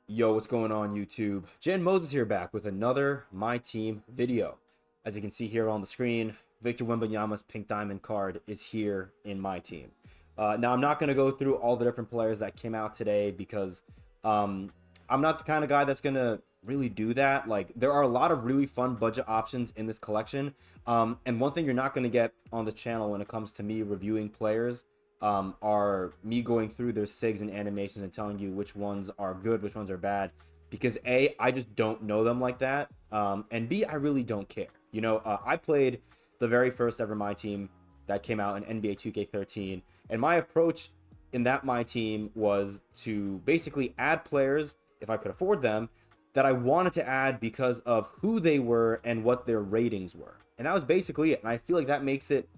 Yo, what's going on YouTube? Jan Moses here back with another My Team video. As you can see here on the screen, Victor Wembanyama's pink diamond card is here in My Team. Now, I'm not going to go through all the different players that came out today because I'm not the kind of guy that's going to really do that. Like, there are a lot of really fun budget options in this collection. And one thing you're not going to get on the channel when it comes to me reviewing players are me going through their SIGs and animations and telling you which ones are good, which ones are bad. Because A, I just don't know them like that. And B, I really don't care. I played the very first ever My Team that came out in NBA 2K13. And my approach in that My Team was to basically add players, if I could afford them, that I wanted to add because of who they were and what their ratings were. And that was basically it. And I feel like that makes it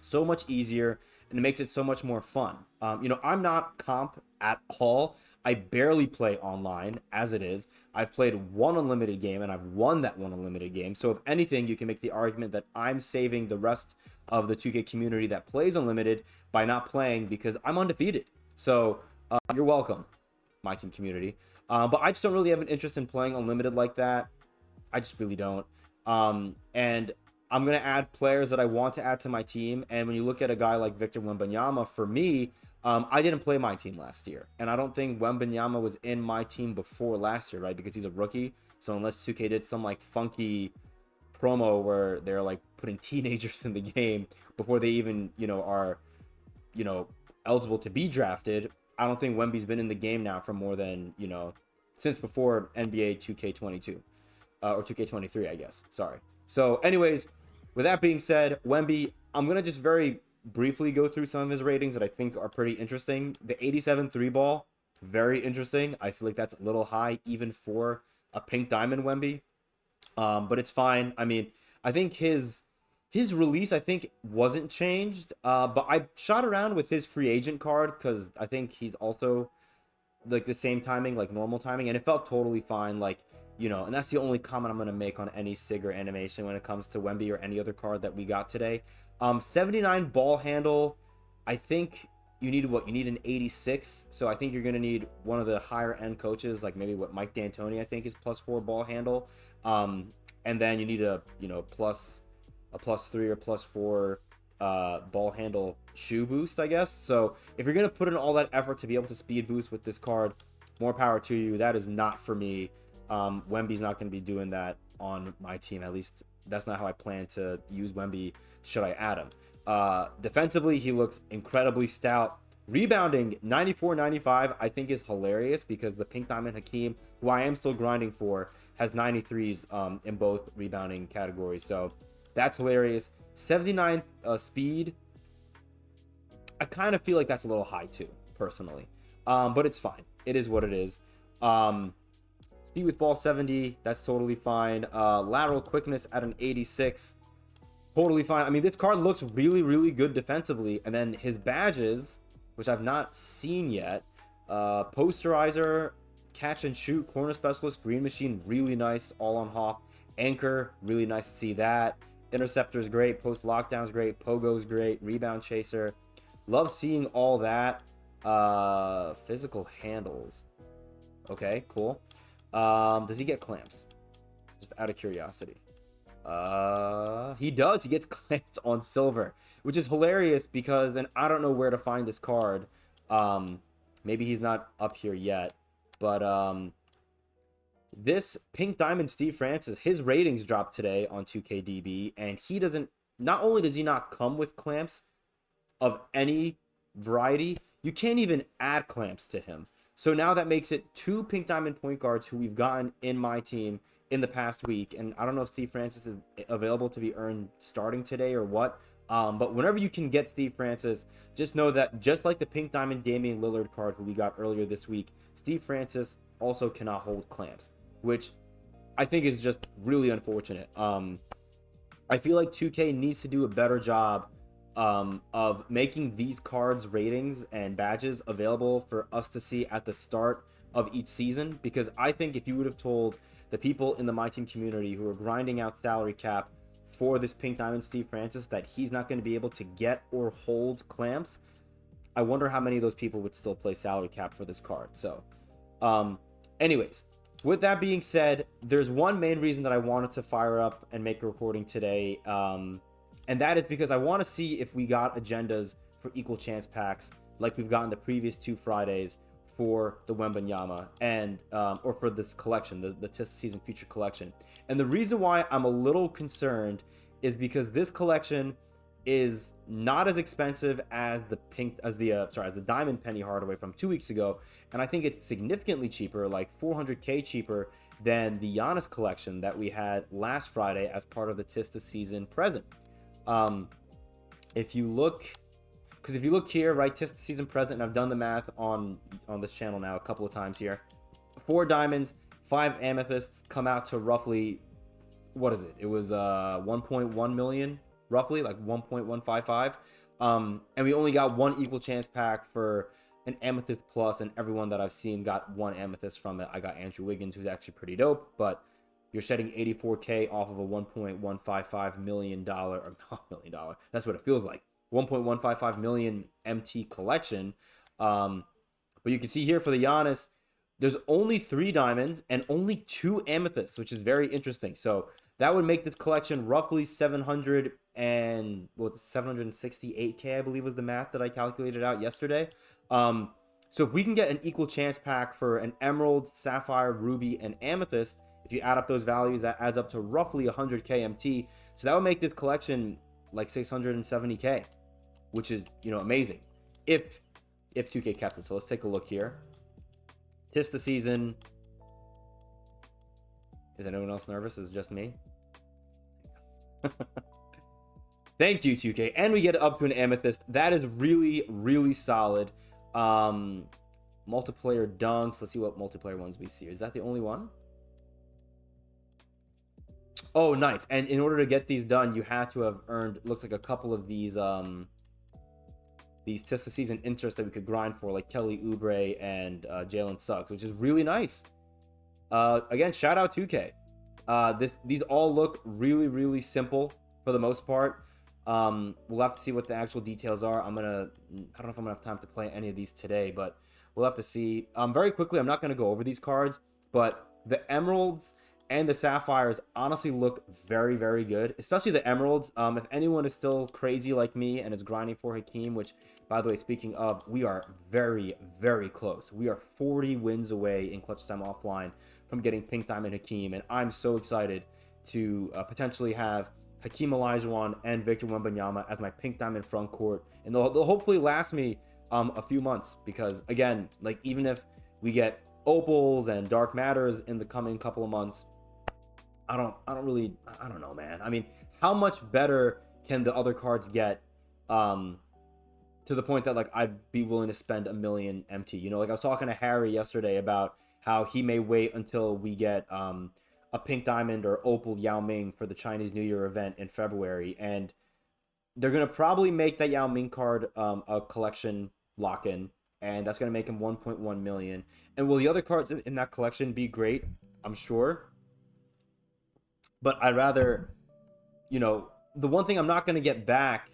so much easier and it makes it so much more fun. I'm not comp at all. I barely play online as it is. I've played one unlimited game and I've won that one unlimited game. So if anything, you can make the argument that I'm saving the rest of the 2K community that plays unlimited by not playing because I'm undefeated. So you're welcome, My Team community. But I just don't really have an interest in playing unlimited like that. I just really don't. And I'm going to add players that I want to add to my team. And when you look at a guy like Victor Wembanyama, for me, I didn't play my team last year. And I don't think Wembanyama was in my team before last year, right? Because he's a rookie. So unless 2K did some like funky promo where they're like putting teenagers in the game before they even, are, eligible to be drafted, I don't think Wemby's been in the game now for more than, since before NBA 2K22 or 2K23, I guess. Sorry. So anyways, with that being said, Wemby, I'm going to just very briefly go through some of his ratings that I think are pretty interesting. The 87 three ball, very interesting. I feel like that's a little high even for a pink diamond Wemby. But it's fine. I mean, I think his release, I think, wasn't changed. But I shot around with his free agent card because I think he's also like the same timing, like normal timing, and it felt totally fine. Like, and that's the only comment I'm going to make on any SIG or animation when it comes to Wemby or any other card that we got today. 79 ball handle. I think you need what? You need an 86. So I think you're going to need one of the higher end coaches, like maybe what Mike D'Antoni, I think, is +4 ball handle. And then you need a +3 or +4 ball handle shoe boost, I guess. So if you're going to put in all that effort to be able to speed boost with this card, more power to you. That is not for me. Wemby's not going to be doing that on my team. At least that's not how I plan to use Wemby should I add him. Defensively, he looks incredibly stout. Rebounding 94-95 I think is hilarious because the pink diamond Hakeem, who I am still grinding for, has 93s in both rebounding categories. So that's hilarious. 79 speed. I kind of feel like that's a little high too, personally. But it's fine. It is what it is. Speed with ball 70, that's totally fine. Lateral quickness at an 86, totally fine. I mean, this card looks really, really good defensively. And then his badges, which I've not seen yet. Posterizer, catch and shoot, corner specialist, green machine, really nice, all on Hoff. Anchor, really nice to see that. Interceptor is great, post lockdown is great, pogo is great, rebound chaser. Love seeing all that. Physical handles. Okay, cool. Does he get clamps? Just out of curiosity. He does. He gets clamps on silver, which is hilarious because, and I don't know where to find this card. Maybe he's not up here yet, but this pink diamond Steve Francis, his ratings dropped today on 2KDB, and he doesn't. Not only does he not come with clamps of any variety, you can't even add clamps to him. So now that makes it 2 pink diamond point guards who we've gotten in my team in the past week. And I don't know if Steve Francis is available to be earned starting today or what. But whenever you can get Steve Francis, just know that just like the pink diamond Damian Lillard card who we got earlier this week, Steve Francis also cannot hold clamps, which I think is just really unfortunate. I feel like 2K needs to do a better job of making these cards ratings and badges available for us to see at the start of each season, because I think if you would have told the people in the My Team community who are grinding out salary cap for this pink diamond Steve Francis that he's not going to be able to get or hold clamps, I wonder how many of those people would still play salary cap for this card. So Anyways, with that being said, there's one main reason that I wanted to fire up and make a recording today, and that is because I want to see if we got agendas for equal chance packs like we've gotten the previous 2 Fridays for the Wembanyama and or for this collection, the Test Season Future collection. And the reason why I'm a little concerned is because this collection is not as expensive as the Diamond Penny Hardaway from 2 weeks ago, and I think it's significantly cheaper, like 400k cheaper than the Giannis collection that we had last Friday as part of the Tista season present. If you look here, right, Tista season present, and I've done the math on this channel now a couple of times here, 4 diamonds, 5 amethysts come out to roughly, what is it? It was 1.1 million. Roughly like 1.155, and we only got 1 equal chance pack for an amethyst plus, and everyone that I've seen got 1 amethyst from it. I got Andrew Wiggins, who's actually pretty dope, but you're shedding 84k off of a 1.155 million dollar, or not million dollar, that's what it feels like, 1.155 million MT collection. But you can see here for the Giannis, there's only 3 diamonds and only 2 amethysts, which is very interesting. So that would make this collection roughly 768k, I believe was the math that I calculated out yesterday. So if we can get an equal chance pack for an emerald, sapphire, ruby, and amethyst, if you add up those values, that adds up to roughly 100k MT. So that would make this collection like 670k, which is, amazing if 2K kept it. So let's take a look here. Tista season. Is anyone else nervous? Is it just me? Thank you, 2K. And we get up to an amethyst. That is really, really solid. Multiplayer dunks. Let's see what multiplayer ones we see. Is that the only one? Oh, nice. And in order to get these done, you have to have earned, looks like, a couple of these Tista season interests that we could grind for, like Kelly Oubre and Jalen Suggs, which is really nice. Again, shout out 2K. These all look really, really simple for the most part. We'll have to see what the actual details are. I don't know if I'm gonna have time to play any of these today, but we'll have to see. Very quickly, I'm not gonna go over these cards, but the emeralds and the sapphires honestly look very, very good, especially the emeralds. If anyone is still crazy like me and is grinding for Hakeem, which, by the way, speaking of, we are very, very close. We are 40 wins away in Clutch Time Offline from getting Pink Diamond Hakeem, and I'm so excited to potentially have Hakeem Olajuwon and Victor Wembanyama as my Pink Diamond front court, and they'll hopefully last me a few months, because again, like, even if we get opals and dark matters in the coming couple of months, I don't know, man. I mean, how much better can the other cards get to the point that, like, I'd be willing to spend $1 million MT? Like I was talking to Harry yesterday about how he may wait until we get a Pink Diamond or Opal Yao Ming for the Chinese New Year event in February, and they're going to probably make that Yao Ming card a collection lock-in, and that's going to make him 1.1 million. And will the other cards in that collection be great? I'm sure. But I'd rather, the one thing I'm not going to get back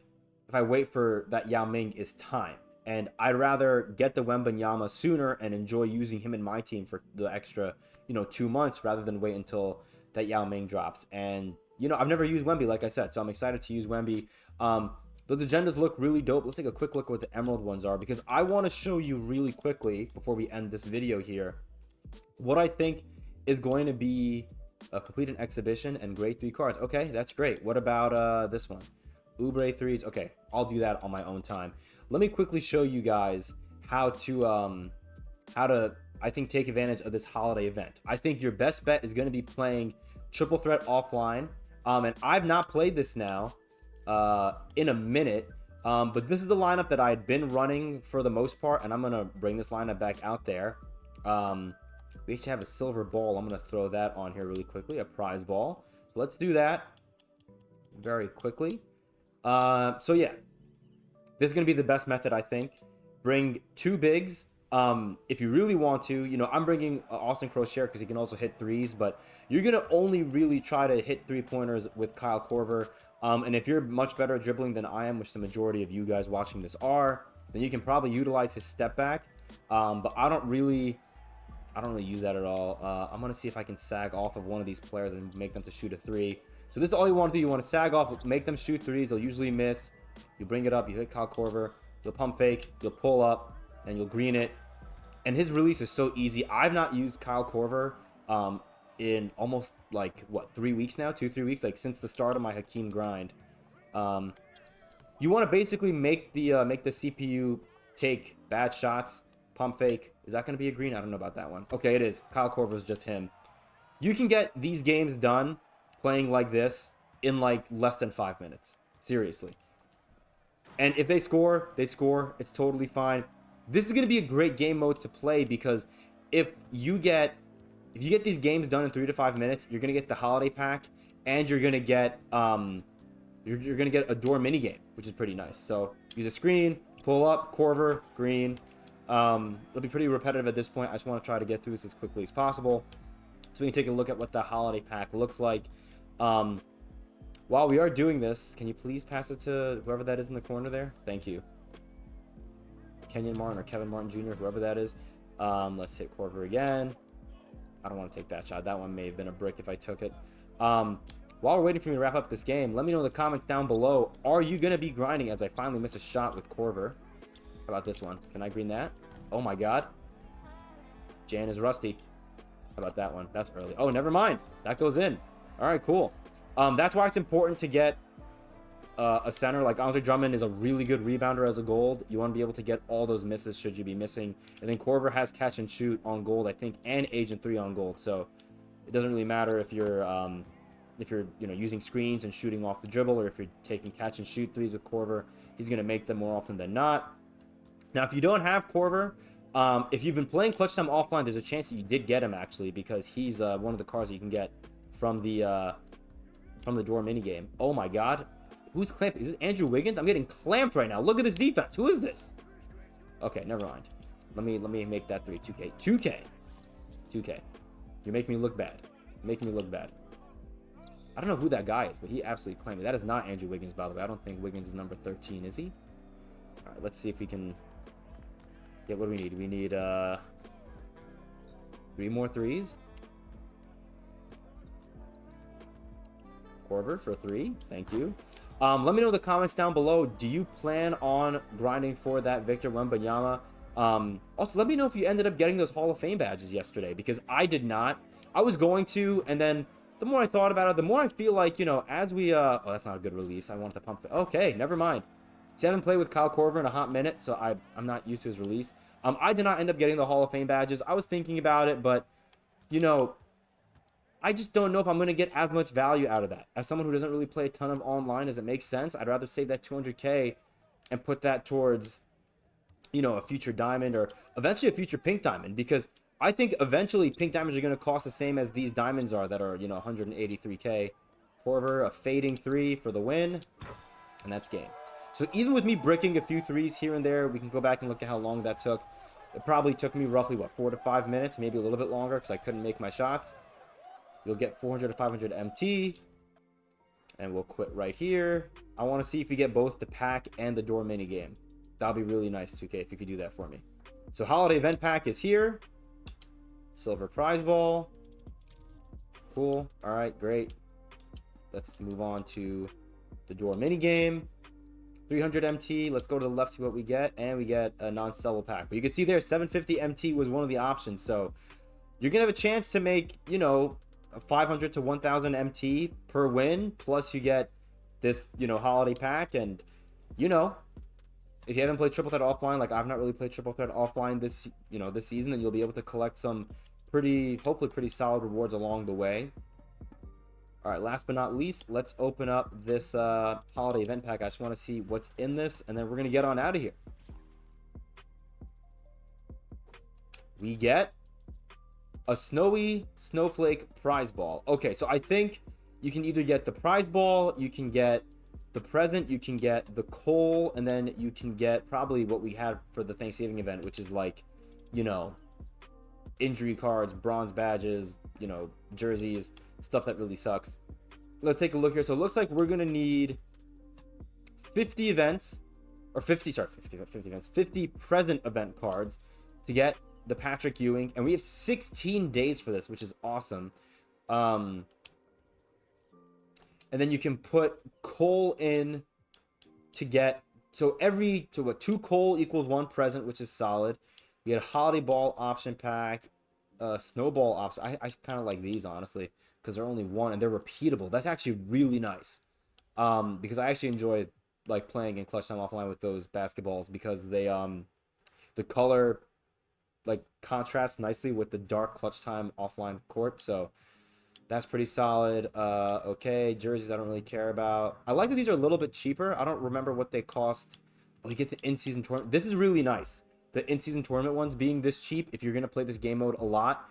if I wait for that Yao Ming is time. And I'd rather get the Wembanyama sooner and enjoy using him in my team for the extra, 2 months, rather than wait until that Yao Ming drops. And, I've never used Wemby, like I said, so I'm excited to use Wemby. Those agendas look really dope. Let's take a quick look at what the emerald ones are, because I want to show you really quickly, before we end this video here, what I think is going to be a complete an exhibition and grade 3 cards. Okay, that's great. What about this one? Oubre 3s. Okay, I'll do that on my own time. Let me quickly show you guys how to I think take advantage of this holiday event. I think your best bet is going to be playing Triple Threat offline. And I've not played this now in a minute. But this is the lineup that I had been running for the most part, and I'm going to bring this lineup back out there. We actually have a silver ball. I'm going to throw that on here really quickly, a prize ball. So let's do that very quickly. So yeah, this is going to be the best method, I think. Bring 2 bigs. If you really want to, I'm bringing Austin Crochet because he can also hit 3s, but you're going to only really try to hit 3-pointers with Kyle Korver. And if you're much better at dribbling than I am, which the majority of you guys watching this are, then you can probably utilize his step back. But I don't really I don't really use that at all. I'm going to see if I can sag off of one of these players and make them to shoot a three. So this is all you want to do. You want to sag off, make them shoot threes. They'll usually miss. You bring it up, you hit Kyle Korver, you'll pump fake, you'll pull up, and you'll green it. And his release is so easy. I've not used Kyle Korver in almost like, what, 3 weeks now? 2-3 weeks? Like since the start of my Hakeem grind. You want to basically make the CPU take bad shots, pump fake. Is that going to be a green? I don't know about that one. Okay, it is. Kyle Korver is just him. You can get these games done playing like this in like less than 5 minutes. Seriously. And if they score, they score. It's totally fine. This is going to be a great game mode to play because if you get these games done in 3 to 5 minutes, you're going to get the holiday pack and you're going to get you're going to get a door mini game, which is pretty nice. So use a screen, pull up, Korver, green. It'll be pretty repetitive at this point. I just want to try to get through this as quickly as possible so we can take a look at what the holiday pack looks like. While we are doing this, can you please pass it to whoever that is in the corner there? Thank you. Kenyon Martin or Kevin Martin Jr., whoever that is. Let's hit Korver again. I don't want to take that shot. That one may have been a brick if I took it. While we're waiting for me to wrap up this game, let me know in the comments down below. Are you going to be grinding as I finally miss a shot with Korver? How about this one? Can I green that? Oh my god. Jan is rusty. How about that one? That's early. Oh, never mind. That goes in. All right, cool. That's why it's important to get a center. Like Andre Drummond is a really good rebounder as a gold. You want to be able to get all those misses should you be missing. And then Korver has catch and shoot on gold, I think, and Agent 3 on gold. So it doesn't really matter if you're using screens and shooting off the dribble, or if you're taking catch and shoot threes with Korver. He's going to make them more often than not. Now, if you don't have Korver, if you've been playing Clutch Time offline, there's a chance that you did get him, actually, because he's one of the cards that you can get from the door minigame. Oh, my God. Who's clamped? Is this Andrew Wiggins? I'm getting clamped right now. Look at this defense. Who is this? Okay, never mind. Let me make that 3. 2K. You make me look bad. I don't know who that guy is, but he absolutely claimed me. That is not Andrew Wiggins, by the way. I don't think Wiggins is number 13, is he? All right, let's see if we can get what do we need. We need 3 more threes. Korver for 3. Thank you. Let me know in the comments down below. Do you plan on grinding for that Victor Wembanyama? Also, let me know if you ended up getting those Hall of Fame badges yesterday, because I did not. I was going to, and then the more I thought about it, the more I feel like, as we, oh, that's not a good release. I wanted to pump it. Okay, never mind. See, I haven't played with Kyle Korver in a hot minute, so I'm not used to his release. I did not end up getting the Hall of Fame badges. I was thinking about it, but, I just don't know if I'm going to get as much value out of that. As someone who doesn't really play a ton of online, does it make sense? I'd rather save that 200K and put that towards, a future diamond or eventually a future pink diamond, because I think eventually pink diamonds are going to cost the same as these diamonds are that are, 183K. Korver, a fading 3 for the win, and that's game. So even with me bricking a few threes here and there, we can go back and look at how long that took. It probably took me roughly, 4 to 5 minutes, maybe a little bit longer because I couldn't make my shots. You'll get 400 to 500 MT, and we'll quit right here. I want to see if you get both the pack and the door mini game. That'll be really nice, 2K, if you could do that for me. So holiday event pack is here. Silver prize ball. Cool. All right, great. Let's move on to the door mini game. 300 MT. Let's go to the left, see what we get, and we get a non-sellable pack. But you can see there, 750 MT was one of the options. So you're gonna have a chance to make, 500 to 1,000 MT per win. Plus you get this, holiday pack, and if you haven't played Triple Threat offline, like I've not really played Triple Threat offline this season, then you'll be able to collect some hopefully pretty solid rewards along the way. All right, last but not least, let's open up this holiday event pack. I just want to see what's in this, and then we're going to get on out of here. We get a snowy snowflake prize ball. Okay, so I think you can either get the prize ball, you can get the present, you can get the coal, and then you can get probably what we had for the Thanksgiving event, which is like, injury cards, bronze badges, jerseys, stuff that really sucks. Let's take a look here. So it looks like we're going to need 50 present event cards to get the Patrick Ewing, and we have 16 days for this, which is awesome. And then you can put Cole in to get, so what, 2 Cole equals 1 present, which is solid. You get a Holiday Ball option pack, Snowball option. I kind of like these, honestly, because they're only 1 and they're repeatable. That's actually really nice. Because I actually enjoy like playing in Clutch Time Offline with those basketballs, because they the color like contrasts nicely with the dark Clutch Time Offline court. So that's pretty solid. Okay, jerseys I don't really care about. I like that these are a little bit cheaper. I don't remember what they cost. Oh, you get the in-season tournament. This is really nice. The in-season tournament ones being this cheap if you're going to play this game mode a lot.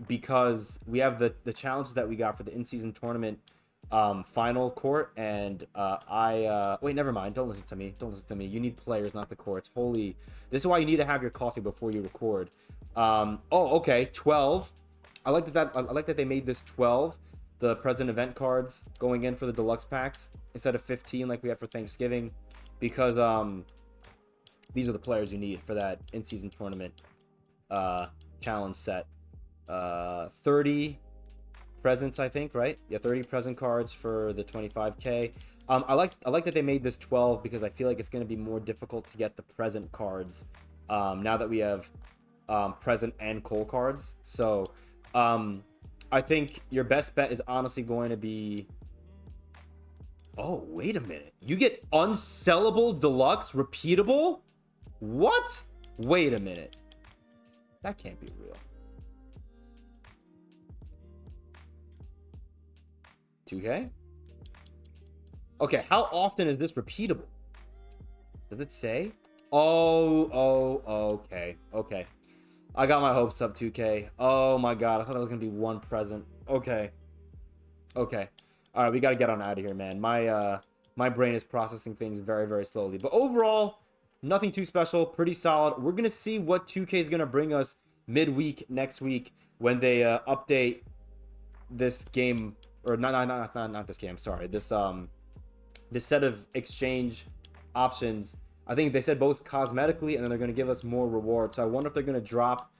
Because we have the challenges that we got for the in-season tournament final court, and wait, never mind. Don't listen to me. Don't listen to me. You need players, not the courts. Holy, this is why you need to have your coffee before you record. Oh, okay, 12. I like that they made this 12, the present event cards going in for the deluxe packs instead of 15 like we had for Thanksgiving, because these are the players you need for that in-season tournament challenge set. 30 presents, I think, right? Yeah, 30 present cards for the 25K. I like that they made this 12 because I feel like it's going to be more difficult to get the present cards now that we have present and Cole cards. So I think your best bet is honestly going to be... Oh, wait a minute. You get unsellable deluxe repeatable? What? Wait a minute. That can't be real. 2K? Okay, how often is this repeatable? Does it say? Oh, okay. Okay. I got my hopes up, 2K. Oh my god, I thought that was gonna be 1 present. Okay. Okay. Alright, we gotta get on out of here, man. My brain is processing things very, very slowly. But overall, nothing too special. Pretty solid. We're gonna see what 2K is gonna bring us midweek next week when they update this game. Or not this game, sorry. This set of exchange options. I think they said both cosmetically, and then they're going to give us more rewards. So I wonder if they're going to drop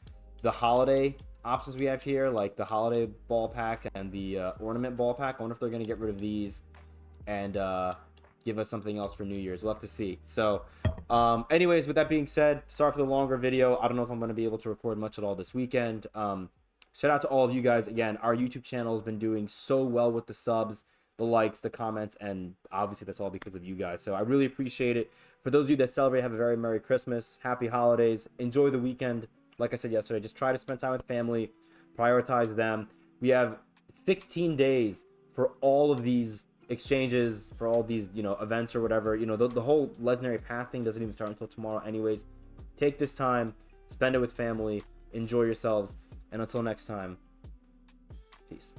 the holiday options we have here, like the holiday ball pack and the ornament ball pack. I wonder if they're going to get rid of these and give us something else for New Year's. We'll have to see. So anyways, with that being said, sorry for the longer video. I don't know if I'm going to be able to record much at all this weekend. Shout out to all of you guys. Again, our YouTube channel has been doing so well with the subs, the likes, the comments, and obviously that's all because of you guys. So I really appreciate it. For those of you that celebrate, have a very Merry Christmas, Happy Holidays, enjoy the weekend. Like I said yesterday, just try to spend time with family, prioritize them. We have 16 days for all of these exchanges, for all these, events or whatever. The whole legendary path thing doesn't even start until tomorrow anyways. Take this time, spend it with family, enjoy yourselves. And until next time, peace.